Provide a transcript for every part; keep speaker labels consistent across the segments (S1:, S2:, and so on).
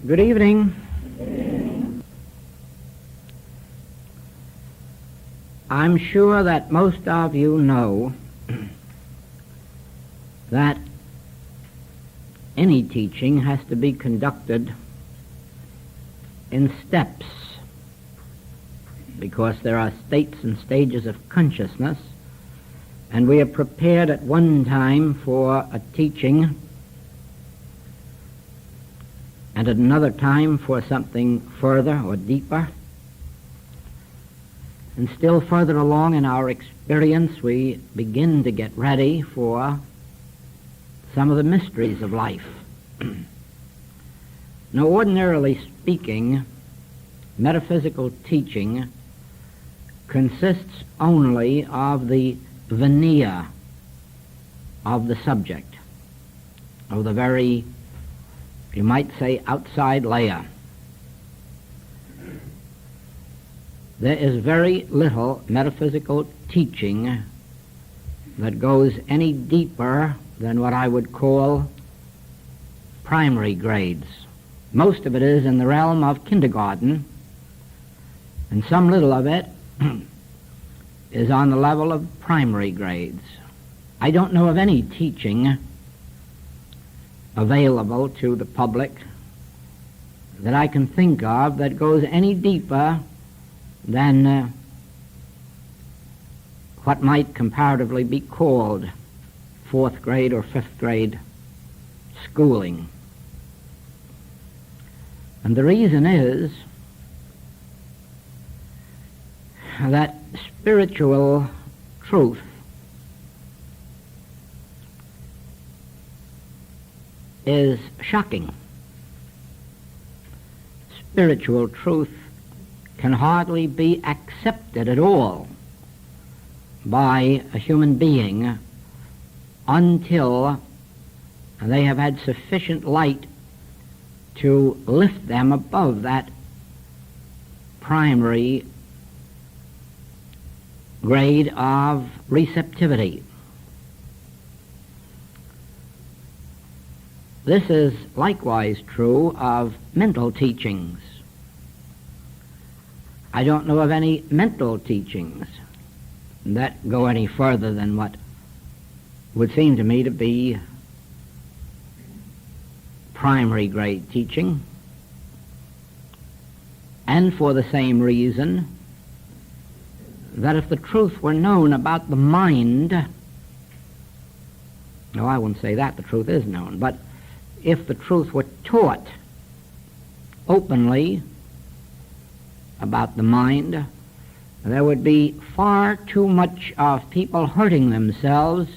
S1: Good evening. I'm sure that most of you know that any teaching has to be conducted in steps, because there are states and stages of consciousness, and we are prepared at one time for a teaching and at another time for something further or deeper. And still further along in our experience, we begin to get ready for some of the mysteries of life. Now, ordinarily speaking, metaphysical teaching consists only of the veneer of the subject, of the very, you might say, outside layer. There is very little metaphysical teaching that goes any deeper than what I would call primary grades. Most of it is in the realm of kindergarten, and some little of it is on the level of primary grades. I don't know of any teaching available to the public that I can think of that goes any deeper than what might comparatively be called fourth grade or fifth grade schooling. And the reason is that spiritual truth is shocking. Spiritual truth can hardly be accepted at all by a human being until they have had sufficient light to lift them above that primary grade of receptivity. This is likewise true of mental teachings. I don't know of any mental teachings that go any further than what would seem to me to be primary grade teaching. And for the same reason that if the truth were known about the mind, no, I wouldn't say that, the truth is known, but if the truth were taught openly about the mind, there would be far too much of people hurting themselves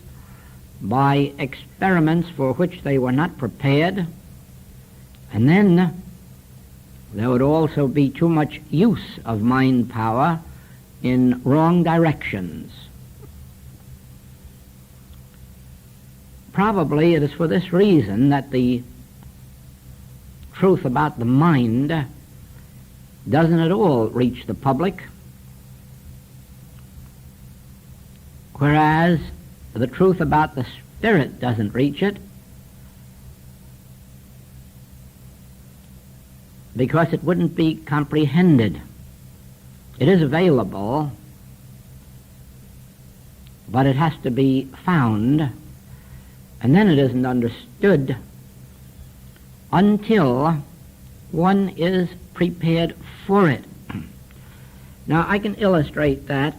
S1: by experiments for which they were not prepared, and then there would also be too much use of mind power in wrong directions. Probably it is for this reason that the truth about the mind doesn't at all reach the public, whereas the truth about the spirit doesn't reach it, because it wouldn't be comprehended. It is available, but it has to be found, and then it isn't understood until one is prepared for it. Now, I can illustrate that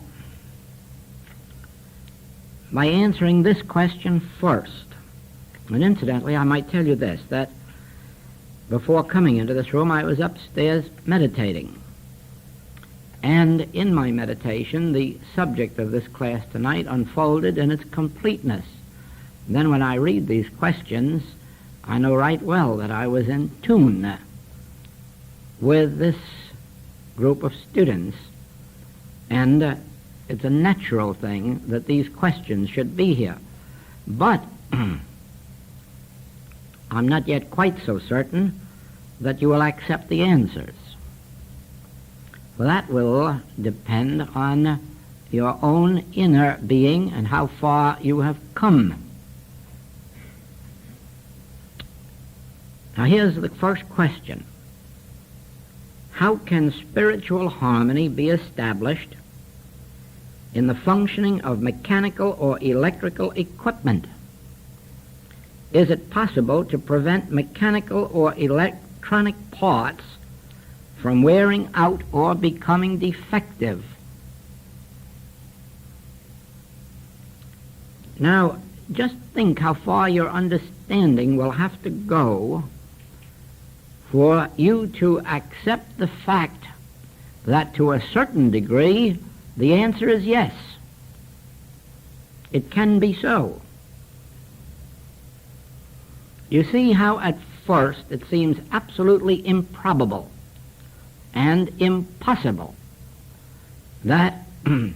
S1: by answering this question first. And incidentally, I might tell you this, that before coming into this room, I was upstairs meditating. And in my meditation, the subject of this class tonight unfolded in its completeness. And then when I read these questions, I know right well that I was in tune with this group of students. And it's a natural thing that these questions should be here. But I'm not yet quite so certain that you will accept the answers. Well, that will depend on your own inner being and how far you have come. Now, here's the first question. how can spiritual harmony be established in the functioning of mechanical or electrical equipment? Is it possible to prevent mechanical or electronic parts from wearing out or becoming defective? Now, just think how far your understanding will have to go for you to accept the fact that to a certain degree the answer is yes. It can be so. You see how at first it seems absolutely improbable and impossible that the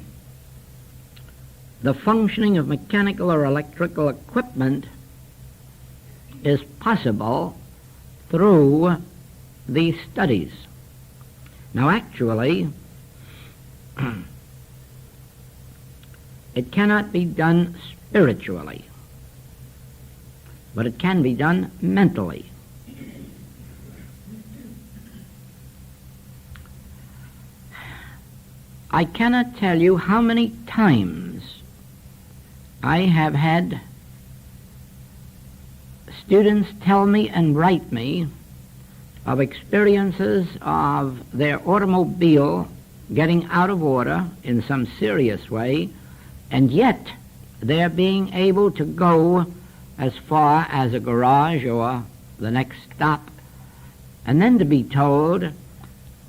S1: functioning of mechanical or electrical equipment is possible through these studies. Now actually, it cannot be done spiritually, but it can be done mentally. I cannot tell you how many times I have had students tell me and write me of experiences of their automobile getting out of order in some serious way, and yet they're being able to go as far as a garage or the next stop, and then to be told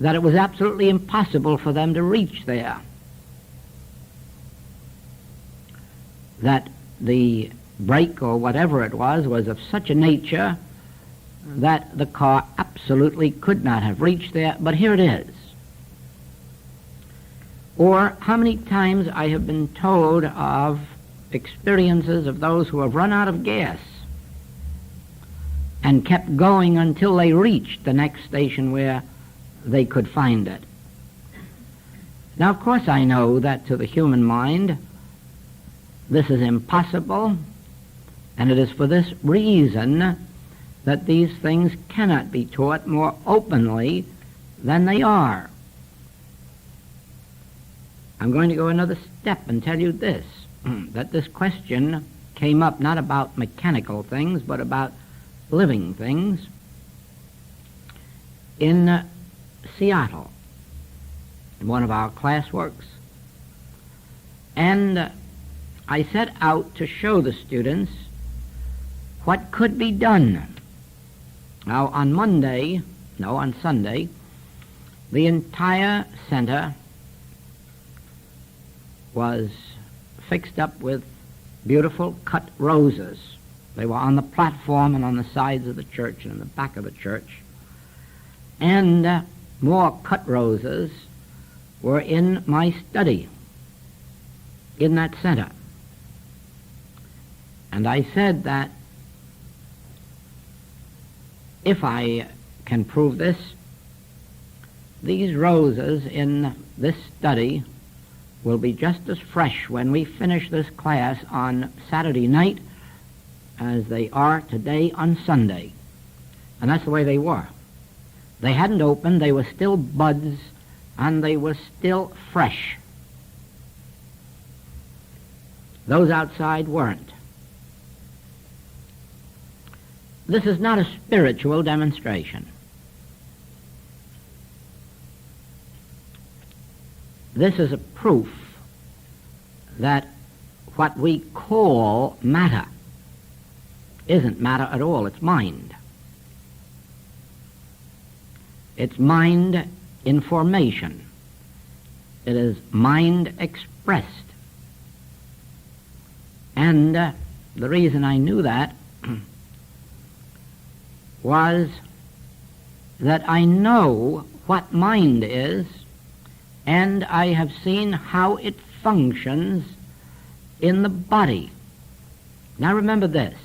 S1: that it was absolutely impossible for them to reach there, that the brake or whatever it was of such a nature that the car absolutely could not have reached there, but here it is. Or how many times I have been told of experiences of those who have run out of gas and kept going until they reached the next station where they could find it. Now, of course, I know that to the human mind this is impossible, and it is for this reason that these things cannot be taught more openly than they are. I'm going to go another step and tell you this, that this question came up not about mechanical things, but about living things in Seattle, in one of our classworks. And I set out to show the students what could be done. Now, on Sunday, the entire center was fixed up with beautiful cut roses. They were on the platform and on the sides of the church and in the back of the church. And more cut roses were in my study, in that center. And I said that if I can prove this, these roses in this study will be just as fresh when we finish this class on Saturday night as they are today on Sunday. And that's the way they were. They hadn't opened, they were still buds, and they were still fresh. Those outside weren't. This is not a spiritual demonstration. This is a proof that what we call matter isn't matter at all, it's mind. It's mind in formation. It is mind expressed. And the reason I knew that was that I know what mind is, and I have seen how it functions in the body. Now remember this.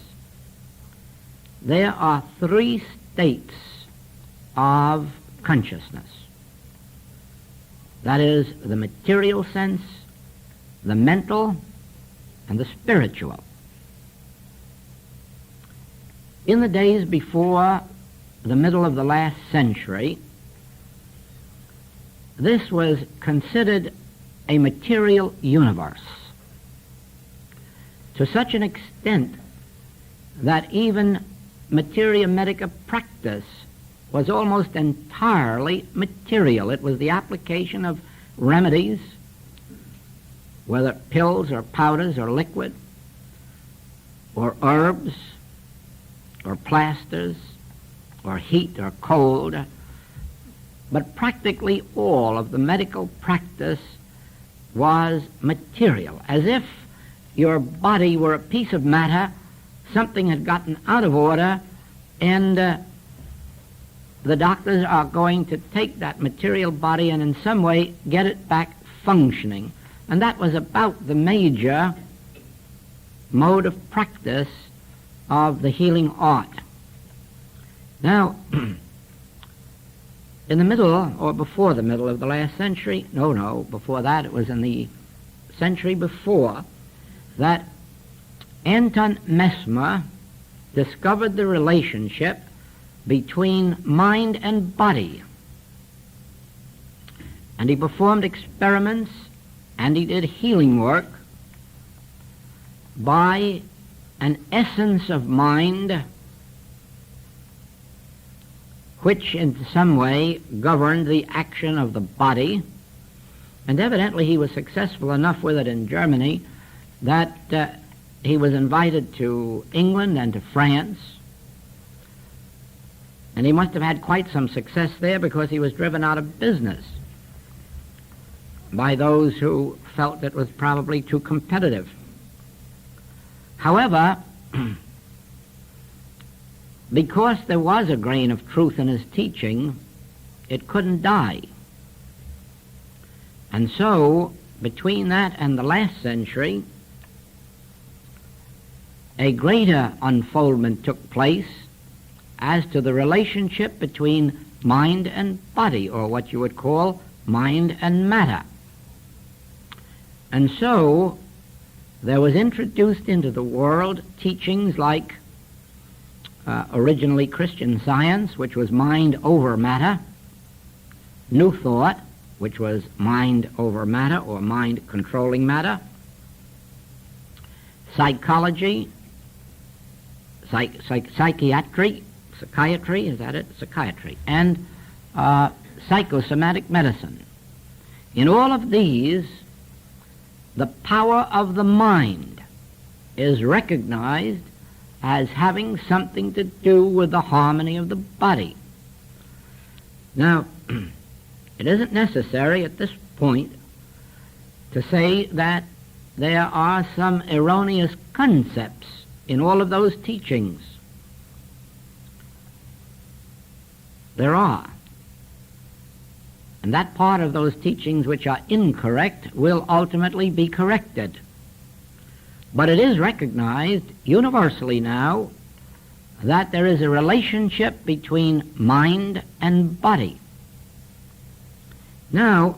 S1: There are 3 states of consciousness. That is the material sense, the mental, and the spiritual. In the days before the middle of the last century, this was considered a material universe to such an extent that even materia medica practice was almost entirely material. It was the application of remedies, whether pills or powders or liquid, or herbs, or plasters, or heat or cold, but practically all of the medical practice was material, as if your body were a piece of matter, something had gotten out of order, and the doctors are going to take that material body and in some way get it back functioning. And that was about the major mode of practice of the healing art. Now, in the middle, or before the middle of the last century, before that, it was in the century before, that Anton Mesmer discovered the relationship between mind and body. And he performed experiments and he did healing work by an essence of mind which in some way governed the action of the body. And evidently he was successful enough with it in Germany that he was invited to England and to France. And he must have had quite some success there because he was driven out of business by those who felt it was probably too competitive. However, because there was a grain of truth in his teaching, it couldn't die. And so, between that and the last century, a greater unfoldment took place as to the relationship between mind and body, or what you would call mind and matter. And so there was introduced into the world teachings like originally Christian Science, which was mind over matter, New Thought, which was mind over matter or mind controlling matter, psychology, psychiatry, is that it? Psychiatry, and psychosomatic medicine. In all of these, the power of the mind is recognized as having something to do with the harmony of the body. Now, it isn't necessary at this point to say that there are some erroneous concepts in all of those teachings. There are. And that part of those teachings which are incorrect will ultimately be corrected. But it is recognized universally now that there is a relationship between mind and body. Now,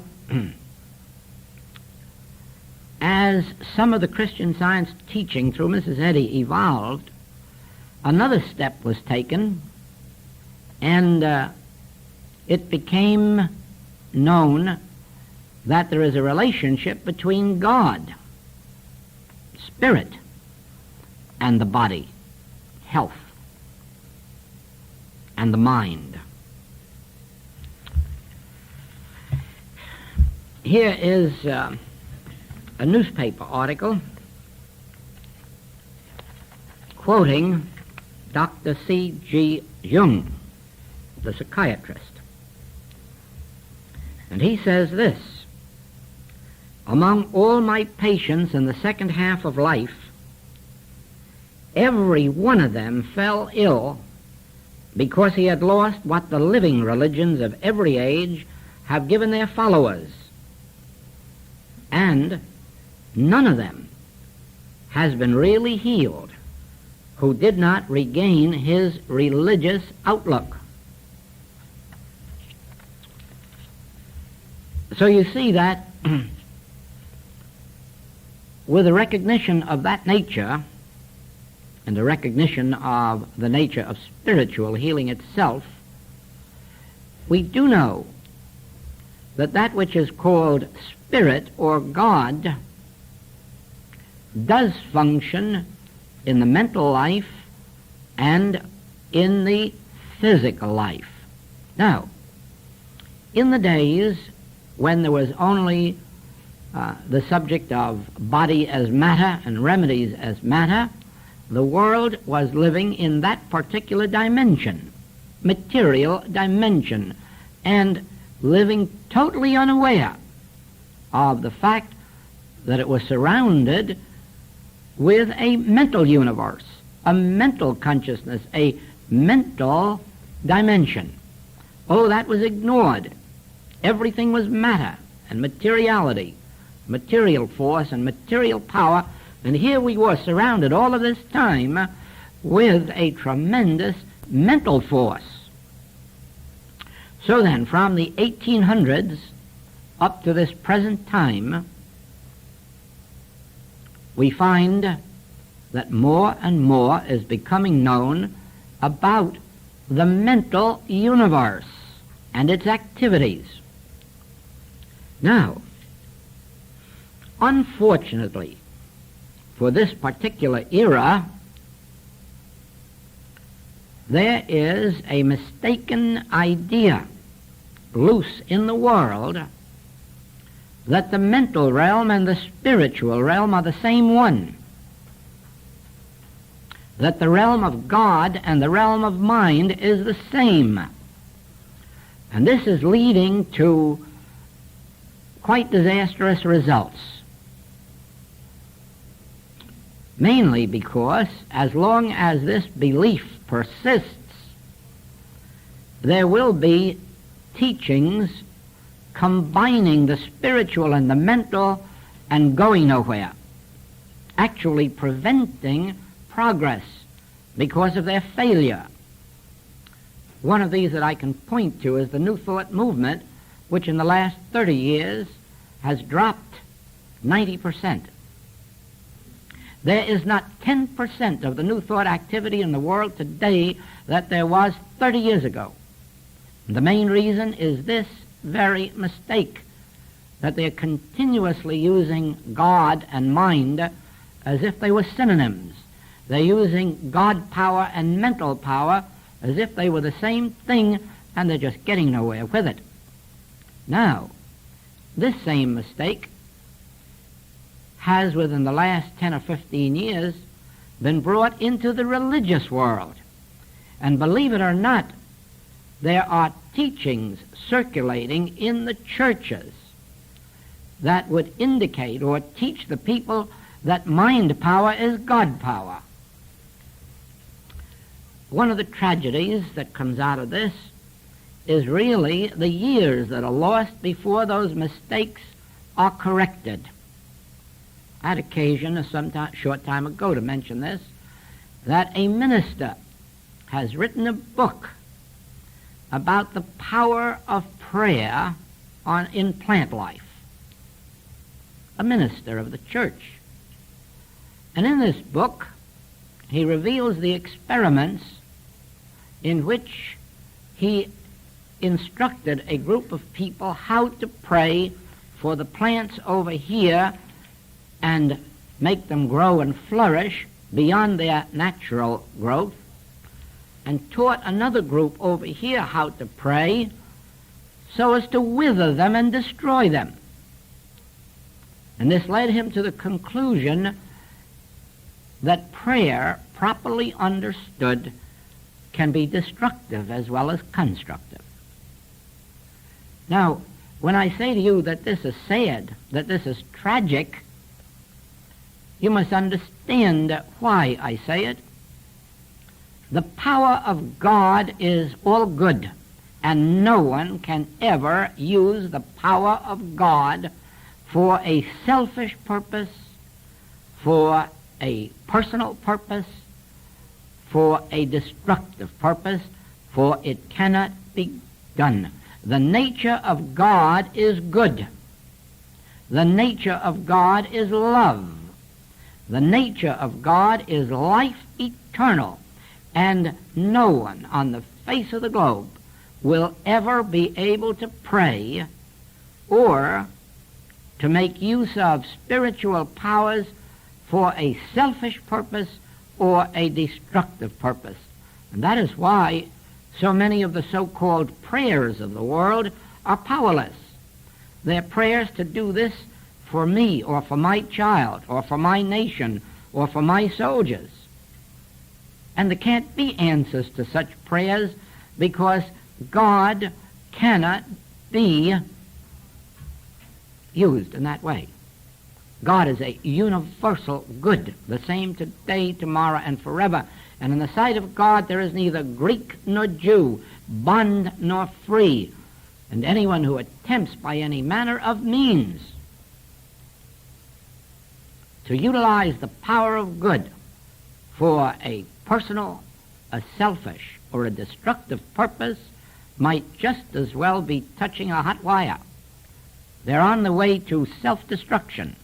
S1: as some of the Christian Science teaching through Mrs. Eddy evolved, another step was taken, and it became known that there is a relationship between God, spirit, and the body, health, and the mind. Here is a newspaper article quoting Dr. C.G. Jung, the psychiatrist. And he says this: among all my patients in the second half of life, every one of them fell ill because he had lost what the living religions of every age have given their followers. And none of them has been really healed who did not regain his religious outlook. So you see that with the recognition of that nature and the recognition of the nature of spiritual healing itself, we do know that that which is called spirit or God does function in the mental life and in the physical life. Now, in the days when there was only the subject of body as matter and remedies as matter, the world was living in that particular dimension, material dimension, and living totally unaware of the fact that it was surrounded with a mental universe, a mental consciousness, a mental dimension. Oh, that was ignored. Everything was matter and materiality, material force and material power, and here we were surrounded all of this time with a tremendous mental force. So then, from the 1800s up to this present time, we find that more and more is becoming known about the mental universe and its activities. Now, unfortunately, for this particular era, there is a mistaken idea loose in the world that the mental realm and the spiritual realm are the same one, that the realm of God and the realm of mind is the same. And this is leading to quite disastrous results, mainly because as long as this belief persists, there will be teachings combining the spiritual and the mental and going nowhere, actually preventing progress because of their failure. One of these that I can point to is the New Thought movement, which in the last 30 years has dropped 90%. There is not 10% of the New Thought activity in the world today that there was 30 years ago. The main reason is this very mistake, that they're continuously using God and mind as if they were synonyms. They're using God power and mental power as if they were the same thing, and they're just getting nowhere with it. Now, this same mistake has, within the last 10 or 15 years, been brought into the religious world. And believe it or not, there are teachings circulating in the churches that would indicate or teach the people that mind power is God power. One of the tragedies that comes out of this is really the years that are lost before those mistakes are corrected. I had occasion short time ago to mention this, that a minister has written a book about the power of prayer in plant life. A minister of the church. And in this book, he reveals the experiments in which he instructed a group of people how to pray for the plants over here and make them grow and flourish beyond their natural growth, and taught another group over here how to pray so as to wither them and destroy them. And this led him to the conclusion that prayer, properly understood, can be destructive as well as constructive. Now, when I say to you that this is sad, that this is tragic, you must understand why I say it. The power of God is all good, and no one can ever use the power of God for a selfish purpose, for a personal purpose, for a destructive purpose, for it cannot be done. The nature of God is good. The nature of God is love. The nature of God is life eternal, and no one on the face of the globe will ever be able to pray or to make use of spiritual powers for a selfish purpose or a destructive purpose. And that is why so many of the so-called prayers of the world are powerless. They're prayers to do this for me or for my child or for my nation or for my soldiers. And there can't be answers to such prayers because God cannot be used in that way. God is a universal good, the same today, tomorrow, and forever. And in the sight of God there is neither Greek nor Jew, bond nor free. And anyone who attempts by any manner of means to utilize the power of good for a personal, a selfish, or a destructive purpose might just as well be touching a hot wire. They're on the way to self-destruction.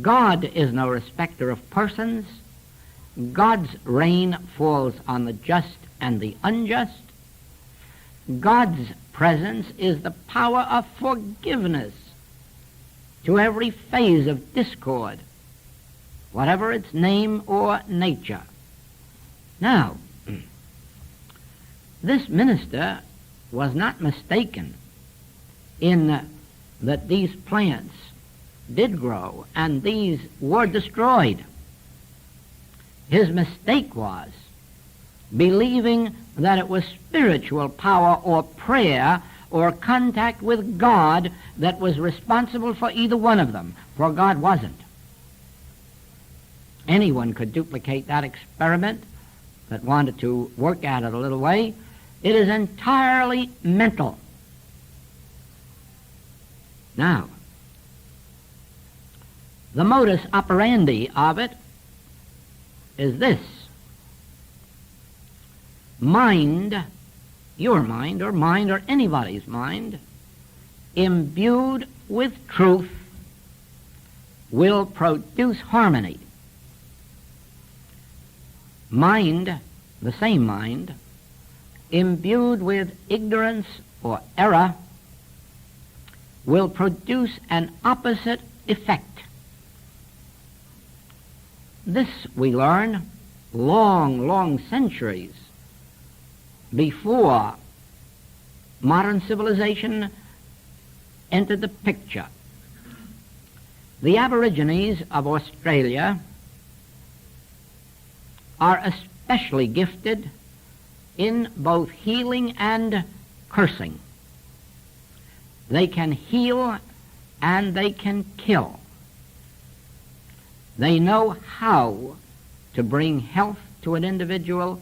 S1: God is no respecter of persons. God's rain falls on the just and the unjust. God's presence is the power of forgiveness to every phase of discord, whatever its name or nature. Now, this minister was not mistaken in that these plants did grow and these were destroyed. His mistake was believing that it was spiritual power or prayer or contact with God that was responsible for either one of them, for God wasn't. Anyone could duplicate that experiment that wanted to work at it a little way. It is entirely mental. Now, the modus operandi of it is this. Mind, your mind or anybody's mind, imbued with truth, will produce harmony. Mind, the same mind, imbued with ignorance or error, will produce an opposite effect. This we learn long centuries before modern civilization entered the picture. The Aborigines of Australia are especially gifted in both healing and cursing. They can heal and they can kill. They know how to bring health to an individual,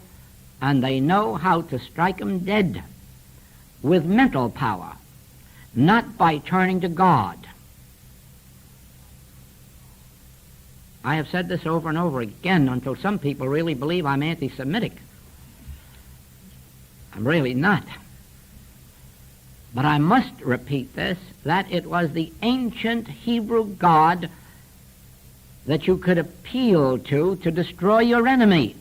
S1: and they know how to strike them dead with mental power, not by turning to God. I have said this over and over again until some people really believe I'm anti-Semitic. I'm really not. But I must repeat this, that it was the ancient Hebrew God that you could appeal to destroy your enemy.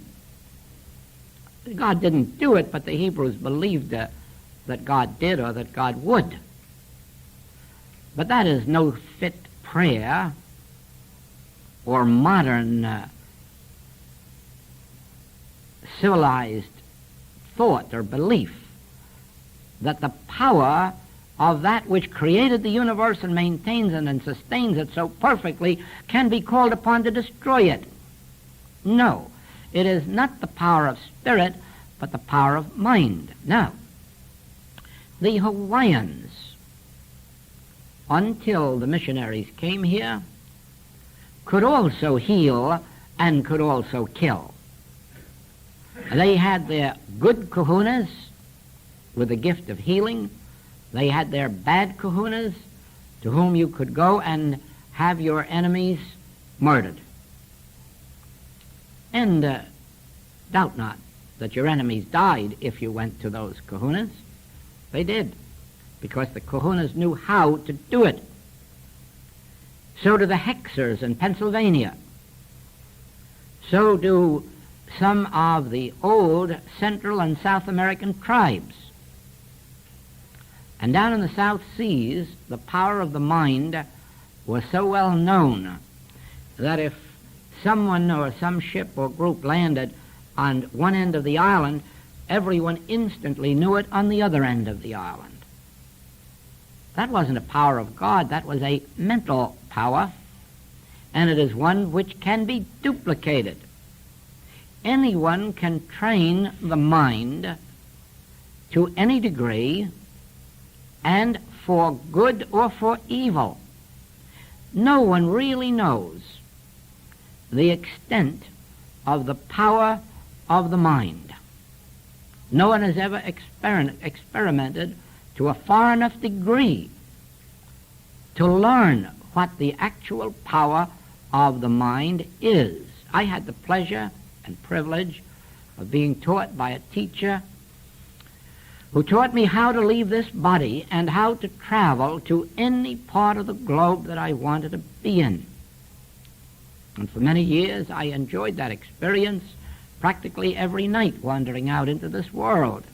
S1: God didn't do it, but the Hebrews believed that God did or that God would. But that is no fit prayer or modern civilized thought or belief that the power of that which created the universe and maintains it and sustains it so perfectly can be called upon to destroy it. No, it is not the power of spirit, but the power of mind. Now, the Hawaiians, until the missionaries came here, could also heal and could also kill. They had their good kahunas with the gift of healing. They had their bad kahunas to whom you could go and have your enemies murdered. And doubt not that your enemies died if you went to those kahunas. They did, because the kahunas knew how to do it. So do the hexers in Pennsylvania. So do some of the old Central and South American tribes. And down in the South Seas, the power of the mind was so well known that if someone or some ship or group landed on one end of the island, everyone instantly knew it on the other end of the island. That wasn't a power of God, that was a mental power, and it is one which can be duplicated. Anyone can train the mind to any degree, and for good or for evil. No one really knows the extent of the power of the mind. No one has ever experimented to a far enough degree to learn what the actual power of the mind is. I had the pleasure and privilege of being taught by a teacher who taught me how to leave this body and how to travel to any part of the globe that I wanted to be in. And for many years I enjoyed that experience practically every night, wandering out into this world.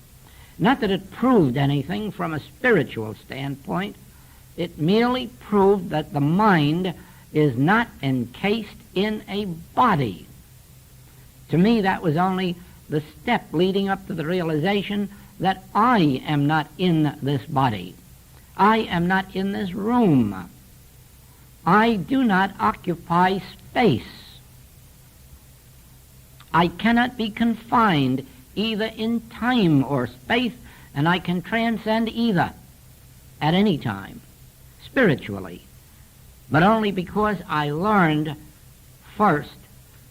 S1: Not that it proved anything from a spiritual standpoint. It merely proved that the mind is not encased in a body. To me, that was only the step leading up to the realization that I am not in this body. I am not in this room. I do not occupy space. I cannot be confined either in time or space, and I can transcend either at any time, spiritually, but only because I learned first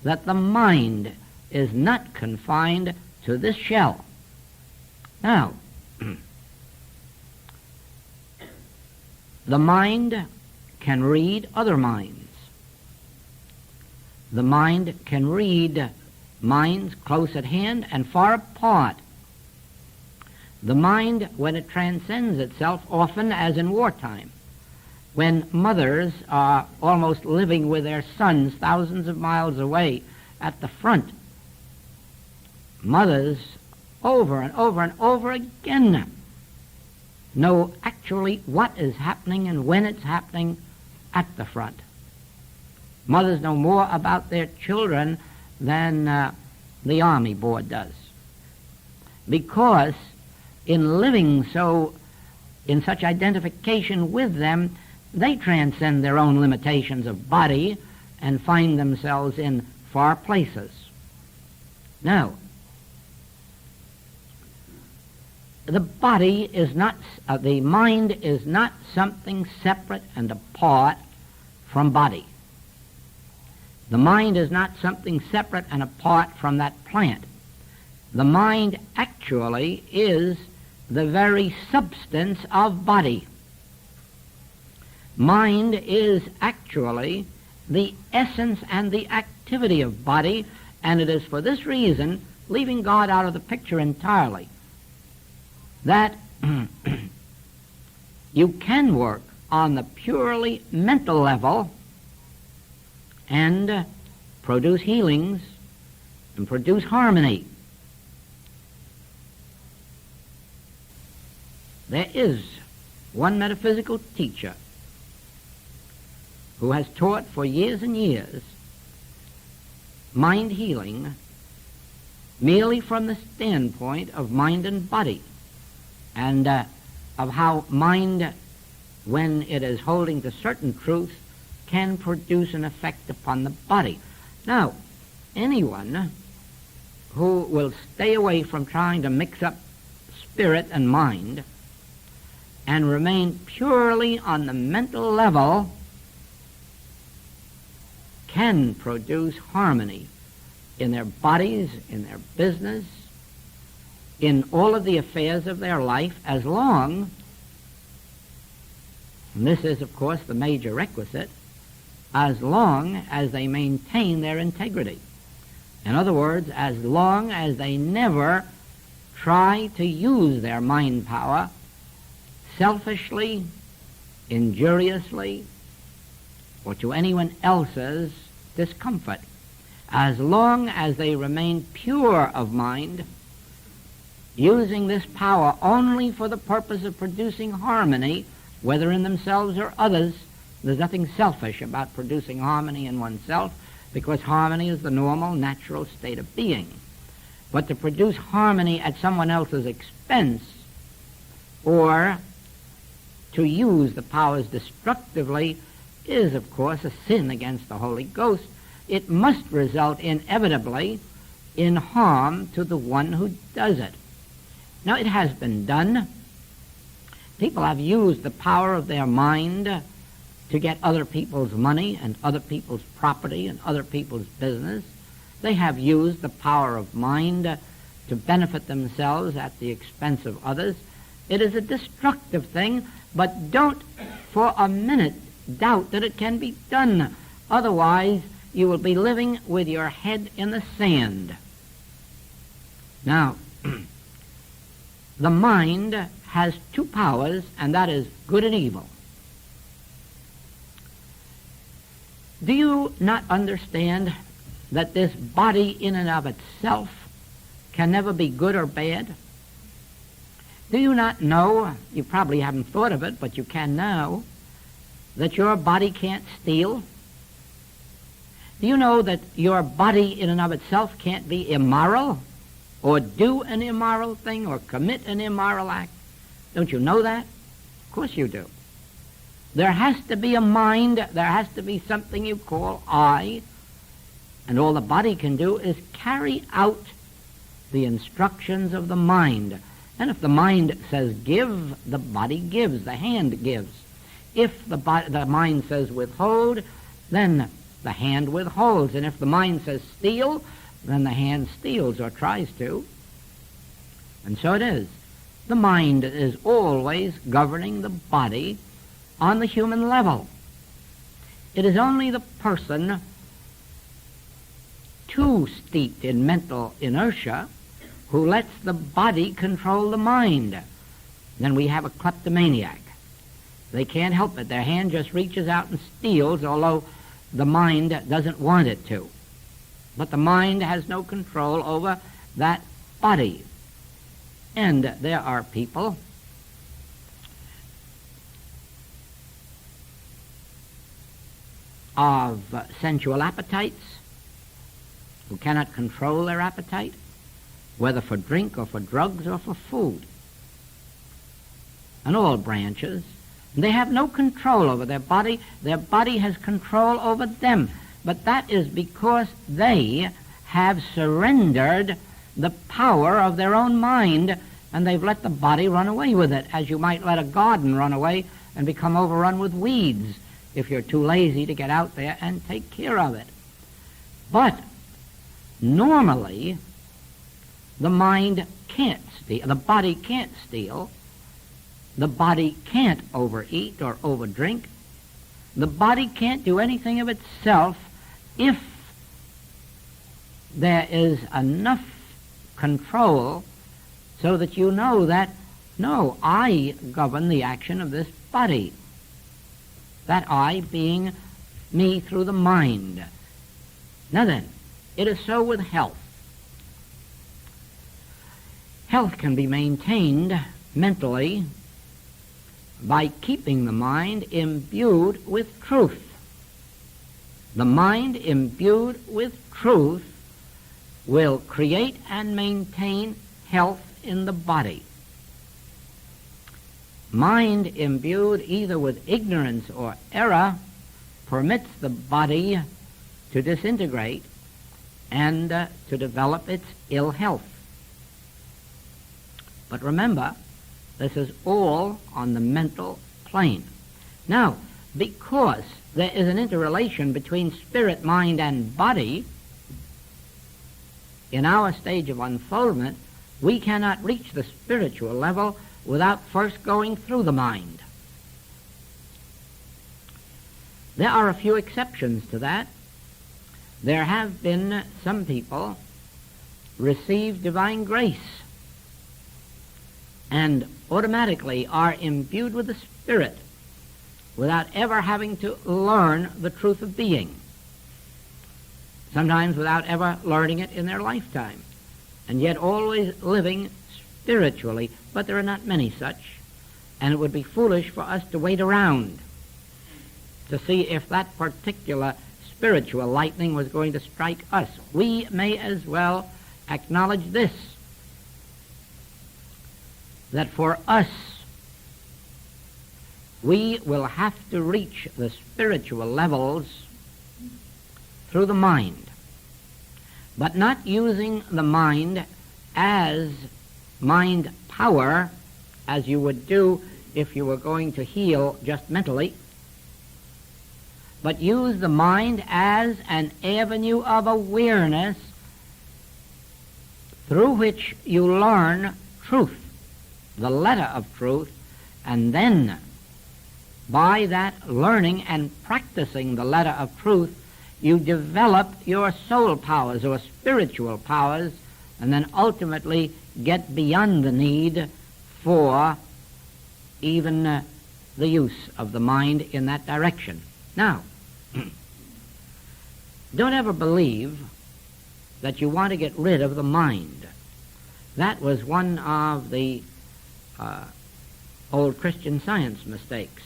S1: that the mind is not confined to this shell. Now, the mind can read other minds. The mind can read minds close at hand and far apart. The mind, when it transcends itself, often as in wartime, when mothers are almost living with their sons thousands of miles away at the front, mothers over and over and over again know actually what is happening and when it's happening at the front. Mothers know more about their children than the Army Board does, because in living so in such identification with them, they transcend their own limitations of body and find themselves in far places. Now, the body is not, the mind is not something separate and apart from body. The mind is not something separate and apart from that plant. The mind actually is the very substance of body. Mind is actually the essence and the activity of body, and it is for this reason, leaving God out of the picture entirely, that you can work on the purely mental level and produce healings and produce harmony. There is one metaphysical teacher who has taught for years and years mind healing merely from the standpoint of mind and body, and of how mind, when it is holding to certain truths, can produce an effect upon the body. Now, anyone who will stay away from trying to mix up spirit and mind and remain purely on the mental level can produce harmony in their bodies, in their business, in all of the affairs of their life, as long, and this is of course the major requisite, as long as they maintain their integrity. In other words, as long as they never try to use their mind power selfishly, injuriously, or to anyone else's discomfort. As long as they remain pure of mind, using this power only for the purpose of producing harmony, whether in themselves or others. There's nothing selfish about producing harmony in oneself, because harmony is the normal, natural state of being. But to produce harmony at someone else's expense, or to use the powers destructively, is, of course, a sin against the Holy Ghost. It must result inevitably in harm to the one who does it. Now, it has been done. People have used the power of their mind to get other people's money and other people's property and other people's business. They have used the power of mind to benefit themselves at the expense of others. It is a destructive thing, but don't for a minute doubt that it can be done. Otherwise, you will be living with your head in the sand. Now, the mind has two powers, and that is good and evil. Do you not understand that this body in and of itself can never be good or bad? Do you not know, you probably haven't thought of it, but you can now, that your body can't steal? Do you know that your body in and of itself can't be immoral, or do an immoral thing, or commit an immoral act? Don't you know that? Of course you do. There has to be a mind, there has to be something you call I, and all the body can do is carry out the instructions of the mind. And if the mind says give, the body gives, the hand gives. If the mind says withhold, then the hand withholds. And if the mind says steal, then the hand steals or tries to. And so it is. The mind is always governing the body on the human level. It is only the person too steeped in mental inertia who lets the body control the mind. Then we have a kleptomaniac. They can't help it. Their hand just reaches out and steals, although the mind doesn't want it to. But the mind has no control over that body. And there are people of sensual appetites who cannot control their appetite, whether for drink or for drugs or for food. And all branches. They have no control over their body. Their body has control over them. But that is because they have surrendered the power of their own mind, and they've let the body run away with it, as you might let a garden run away and become overrun with weeds if you're too lazy to get out there and take care of it. But normally, the mind can't steal, the body can't steal, the body can't overeat or overdrink, the body can't do anything of itself if there is enough control so that you know that, no, I govern the action of this body. That I being me through the mind. Now then, it is so with health. Health can be maintained mentally by keeping the mind imbued with truth. The mind imbued with truth will create and maintain health in the body. Mind imbued either with ignorance or error permits the body to disintegrate and to develop its ill health. But remember, this is all on the mental plane. Now, because there is an interrelation between spirit, mind, and body, in our stage of unfoldment, we cannot reach the spiritual level without first going through the mind. There are a few exceptions to that. There have been some people receive divine grace and automatically are imbued with the Spirit without ever having to learn the truth of being, sometimes without ever learning it in their lifetime, and yet always living spiritually, but there are not many such, and it would be foolish for us to wait around to see if that particular spiritual lightning was going to strike us. We may as well acknowledge this, that for us, we will have to reach the spiritual levels through the mind, but not using the mind as mind power as you would do if you were going to heal just mentally, but use the mind as an avenue of awareness through which you learn truth, the letter of truth, and then by that learning and practicing the letter of truth, you develop your soul powers or spiritual powers, and then ultimately get beyond the need for even the use of the mind in that direction. Now, don't ever believe that you want to get rid of the mind. That was one of the old Christian Science mistakes,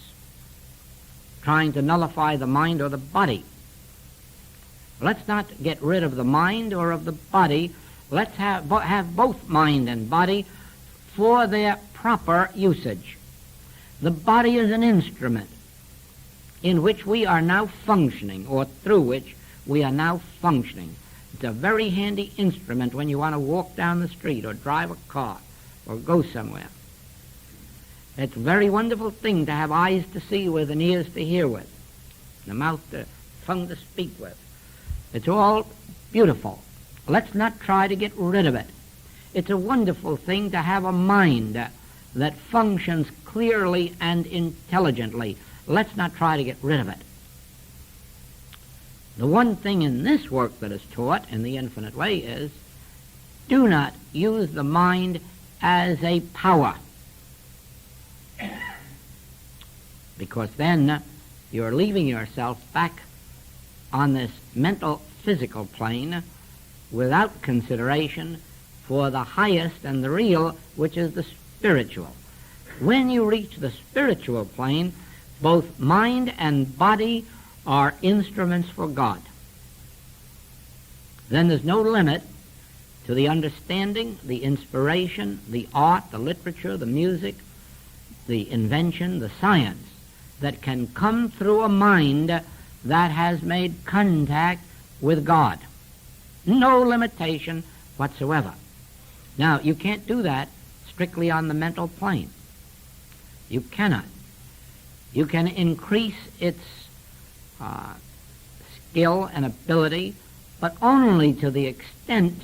S1: trying to nullify the mind or the body. Let's not get rid of the mind or of the body. Let's have both mind and body for their proper usage. The body is an instrument in which we are now functioning, or through which we are now functioning. It's a very handy instrument when you want to walk down the street or drive a car or go somewhere. It's a very wonderful thing to have eyes to see with and ears to hear with, and a mouth to tongue to speak with. It's all beautiful. Let's not try to get rid of it. It's a wonderful thing to have a mind that functions clearly and intelligently. Let's not try to get rid of it. The one thing in this work that is taught in the infinite way is, do not use the mind as a power, because then you're leaving yourself back on this mental physical plane without consideration for the highest and the real, which is the spiritual. When you reach the spiritual plane, both mind and body are instruments for God. Then there's no limit to the understanding, the inspiration, the art, the literature, the music, the invention, the science that can come through a mind that has made contact with God. No limitation whatsoever. Now, you can't do that strictly on the mental plane. You cannot. You can increase its skill and ability, but only to the extent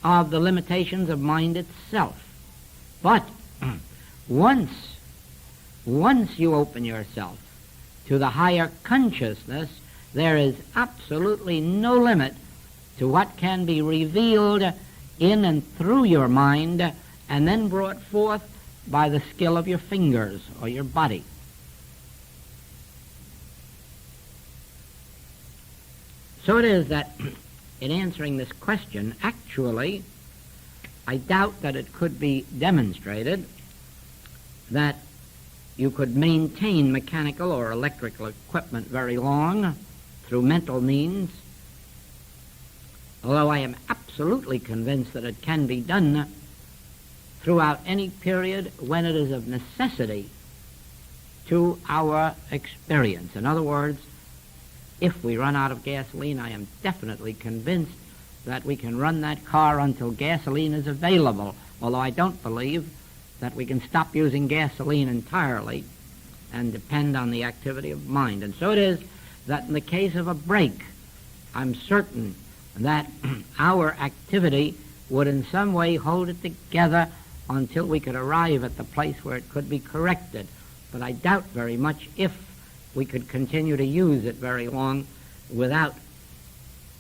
S1: of the limitations of mind itself. But once you open yourself to the higher consciousness, there is absolutely no limit to what can be revealed in and through your mind and then brought forth by the skill of your fingers or your body. So it is that in answering this question, actually, I doubt that it could be demonstrated that you could maintain mechanical or electrical equipment very long through mental means, although I am absolutely convinced that it can be done throughout any period when it is of necessity to our experience. In other words, if we run out of gasoline, I am definitely convinced that we can run that car until gasoline is available, although I don't believe that we can stop using gasoline entirely and depend on the activity of mind. And so it is that in the case of a brake, I'm certain that our activity would in some way hold it together until we could arrive at the place where it could be corrected. But I doubt very much if we could continue to use it very long without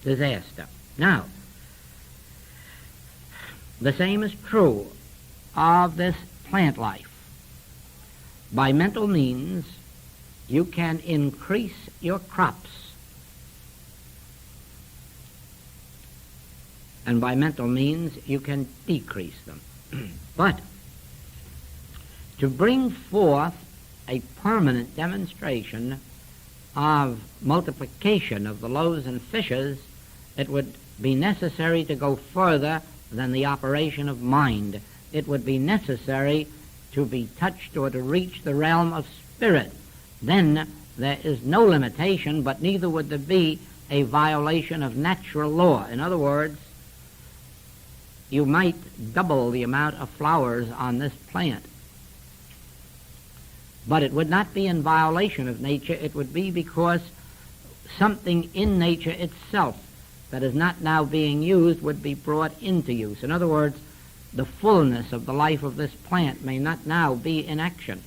S1: disaster. Now, the same is true of this plant life. By mental means, you can increase your crops. And by mental means, you can decrease them. But to bring forth a permanent demonstration of multiplication of the loaves and fishes, it would be necessary to go further than the operation of mind. It would be necessary to be touched or to reach the realm of spirit. Then there is no limitation, but neither would there be a violation of natural law. In other words, you might double the amount of flowers on this plant, but it would not be in violation of nature. It would be because something in nature itself that is not now being used would be brought into use. In other words, the fullness of the life of this plant may not now be in action.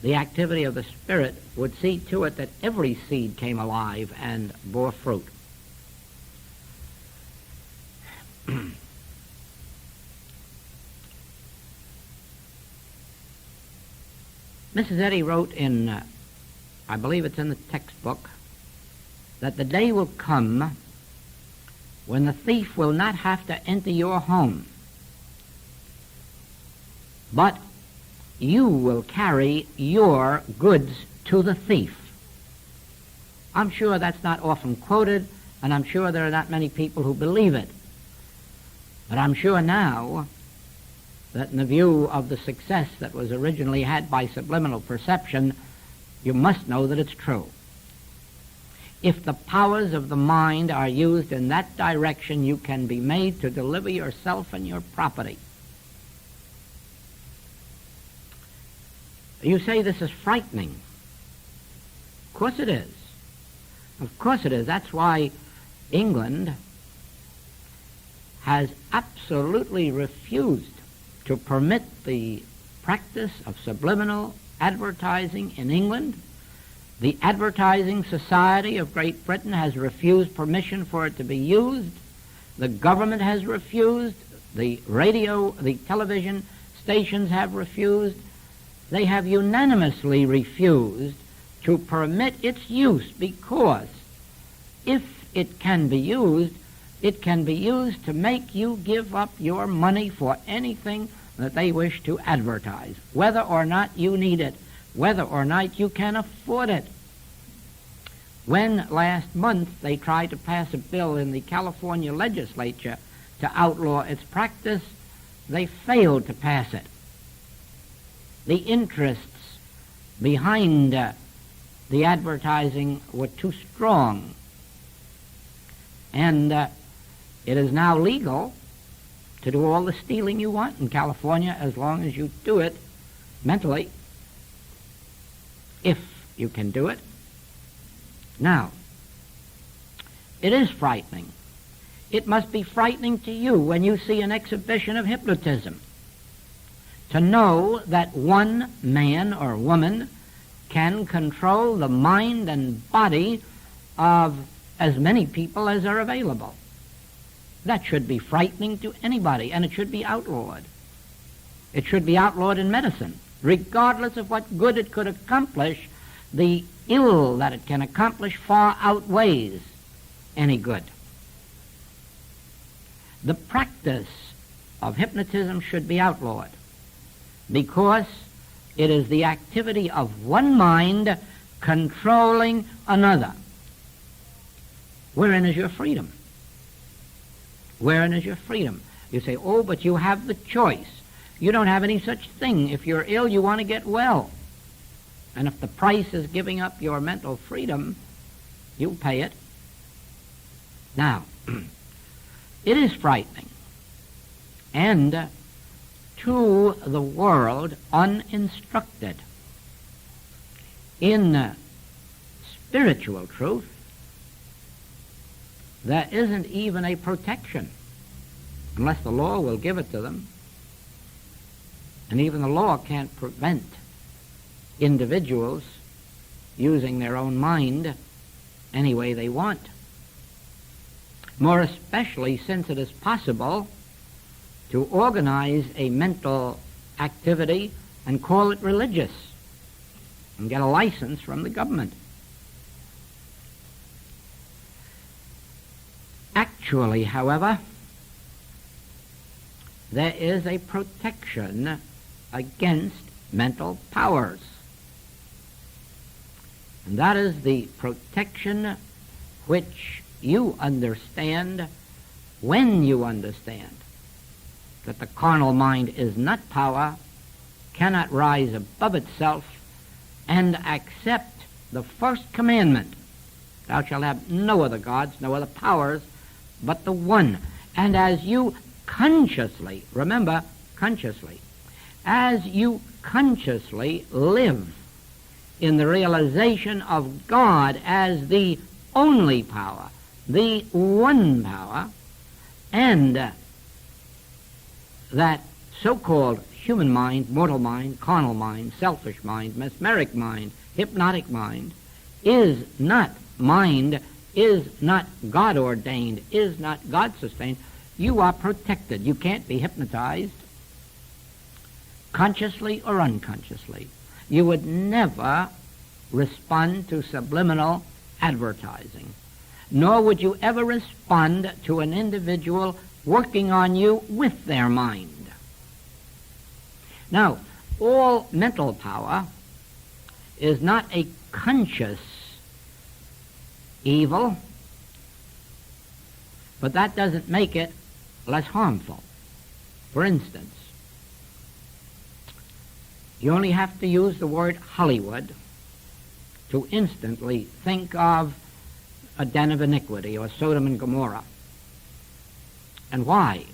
S1: The activity of the Spirit would see to it that every seed came alive and bore fruit. Mrs. Eddy wrote in, I believe it's in the textbook, that the day will come when the thief will not have to enter your home, but you will carry your goods to the thief. I'm sure that's not often quoted, and I'm sure there are not many people who believe it. But I'm sure now that in the view of the success that was originally had by subliminal perception, you must know that it's true. If the powers of the mind are used in that direction, you can be made to deliver yourself and your property. You say this is frightening. Of course it is. Of course it is. That's why England has absolutely refused to permit the practice of subliminal advertising in England. The Advertising Society of Great Britain has refused permission for it to be used. The government has refused. The radio, the television stations have refused. They have unanimously refused to permit its use, because if it can be used to make you give up your money for anything that they wish to advertise, whether or not you need it, whether or not you can afford it. When last month they tried to pass a bill in the California legislature to outlaw its practice, they failed to pass it. The interests behind the advertising were too strong. And it is now legal to do all the stealing you want in California as long as you do it mentally, if you can do it. Now, it is frightening. It must be frightening to you when you see an exhibition of hypnotism, to know that one man or woman can control the mind and body of as many people as are available. That should be frightening to anybody, and it should be outlawed. It should be outlawed in medicine. Regardless of what good it could accomplish, the ill that it can accomplish far outweighs any good. The practice of hypnotism should be outlawed, because it is the activity of one mind controlling another. Wherein is your freedom? Wherein is your freedom? You say, oh, but you have the choice. You don't have any such thing. If you're ill, you want to get well. And if the price is giving up your mental freedom, you pay it. Now, it is frightening. And to the world uninstructed in spiritual truth, there isn't even a protection unless the law will give it to them. And even the law can't prevent individuals using their own mind any way they want. More especially since it is possible to organize a mental activity and call it religious and get a license from the government. Actually, however, there is a protection against mental powers. And that is the protection which you understand when you understand that the carnal mind is not power, cannot rise above itself, and accept the first commandment, thou shalt have no other gods, no other powers, but the one. And as you consciously, remember, consciously, as you consciously live in the realization of God as the only power, the one power, and that so-called human mind, mortal mind, carnal mind, selfish mind, mesmeric mind, hypnotic mind, is not God-ordained, is not God-sustained, you are protected. You can't be hypnotized, consciously or unconsciously. You would never respond to subliminal advertising, nor would you ever respond to an individual working on you with their mind. Now, all mental power is not a conscious evil, but that doesn't make it less harmful. For instance, you only have to use the word Hollywood to instantly think of a den of iniquity or Sodom and Gomorrah. And why?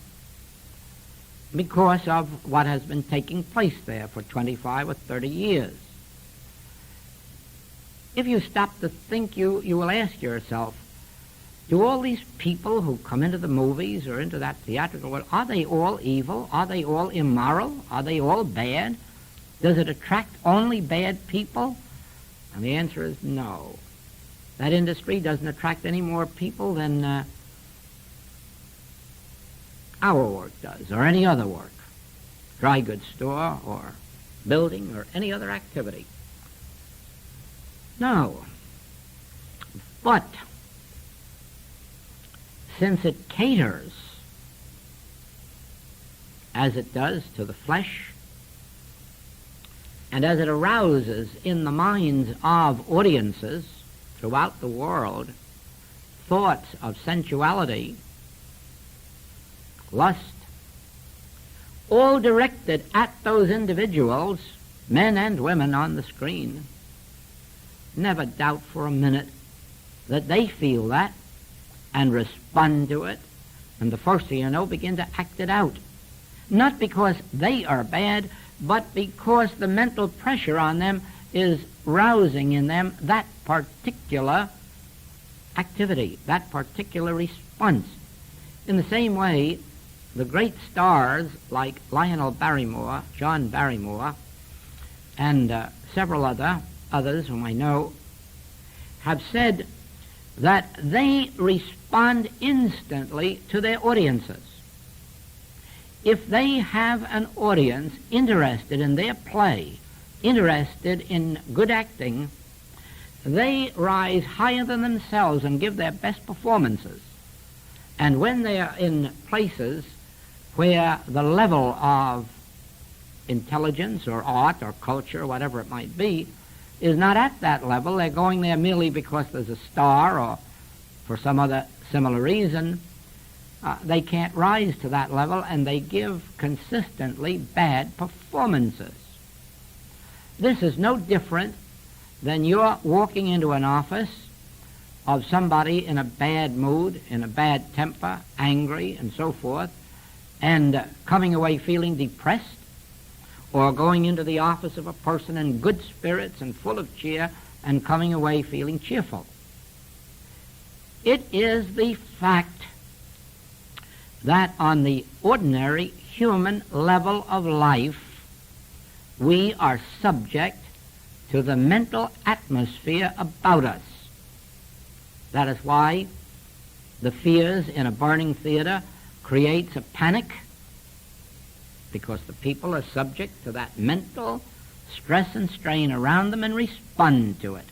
S1: Because of what has been taking place there for 25 or 30 years. If you stop to think, you will ask yourself, do all these people who come into the movies or into that theatrical world, are they all evil? Are they all immoral? Are they all bad? Does it attract only bad people? And the answer is no. That industry doesn't attract any more people than our work does, or any other work, dry goods store or building or any other activity. No. But since it caters, as it does, to the flesh, and as it arouses in the minds of audiences throughout the world thoughts of sensuality, lust, all directed at those individuals, men and women on the screen, never doubt for a minute that they feel that and respond to it, and the first thing you know, begin to act it out. Not because they are bad, but because the mental pressure on them is rousing in them that particular activity, that particular response. In the same way, the great stars like Lionel Barrymore, John Barrymore, and several others whom I know, have said that they respond instantly to their audiences. If they have an audience interested in their play, interested in good acting, they rise higher than themselves and give their best performances. And when they are in places where the level of intelligence or art or culture, or whatever it might be, is not at that level, they're going there merely because there's a star or for some other similar reason, they can't rise to that level, and they give consistently bad performances. This is no different than you're walking into an office of somebody in a bad mood, in a bad temper, angry, and so forth, and coming away feeling depressed, or going into the office of a person in good spirits and full of cheer and coming away feeling cheerful. It is the fact that on the ordinary human level of life, we are subject to the mental atmosphere about us. That is why the fears in a burning theater creates a panic, because the people are subject to that mental stress and strain around them and respond to it.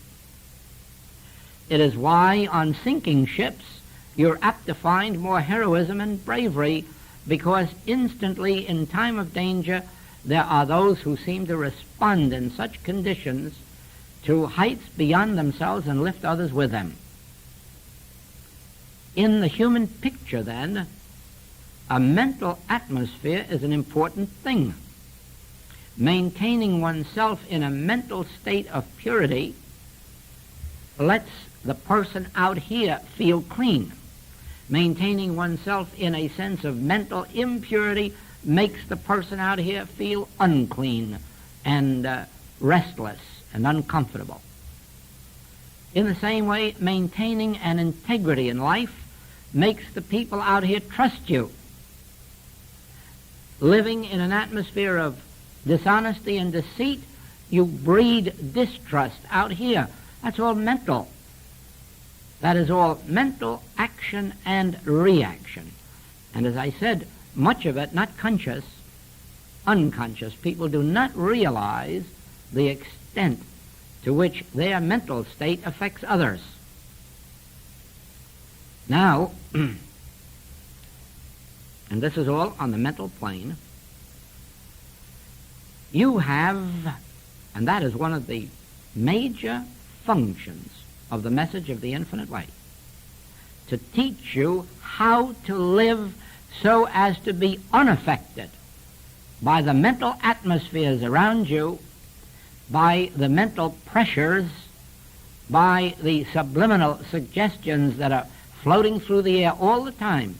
S1: It is why on sinking ships you're apt to find more heroism and bravery because instantly in time of danger there are those who seem to respond in such conditions to heights beyond themselves and lift others with them. In the human picture, then, a mental atmosphere is an important thing. Maintaining oneself in a mental state of purity lets the person out here feel clean. Maintaining oneself in a sense of mental impurity makes the person out here feel unclean and restless and uncomfortable. In the same way, maintaining an integrity in life makes the people out here trust you. Living in an atmosphere of dishonesty and deceit, you breed distrust out here. That's all mental. That is all mental action and reaction. And as I said, much of it not conscious, unconscious. People do not realize the extent to which their mental state affects others. Now, and this is all on the mental plane, you have, and that is one of the major functions of the message of the infinite way, to teach you how to live so as to be unaffected by the mental atmospheres around you, by the mental pressures, by the subliminal suggestions that are floating through the air all the time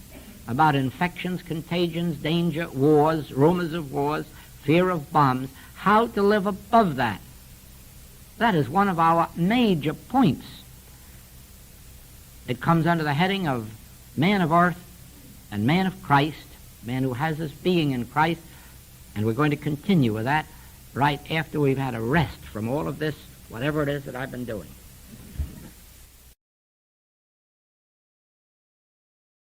S1: about infections, contagions, danger, wars, rumors of wars, fear of bombs, how to live above that. That is one of our major points. It comes under the heading of man of earth and man of Christ, man who has his being in Christ, and we're going to continue with that right after we've had a rest from all of this, whatever it is that I've been doing.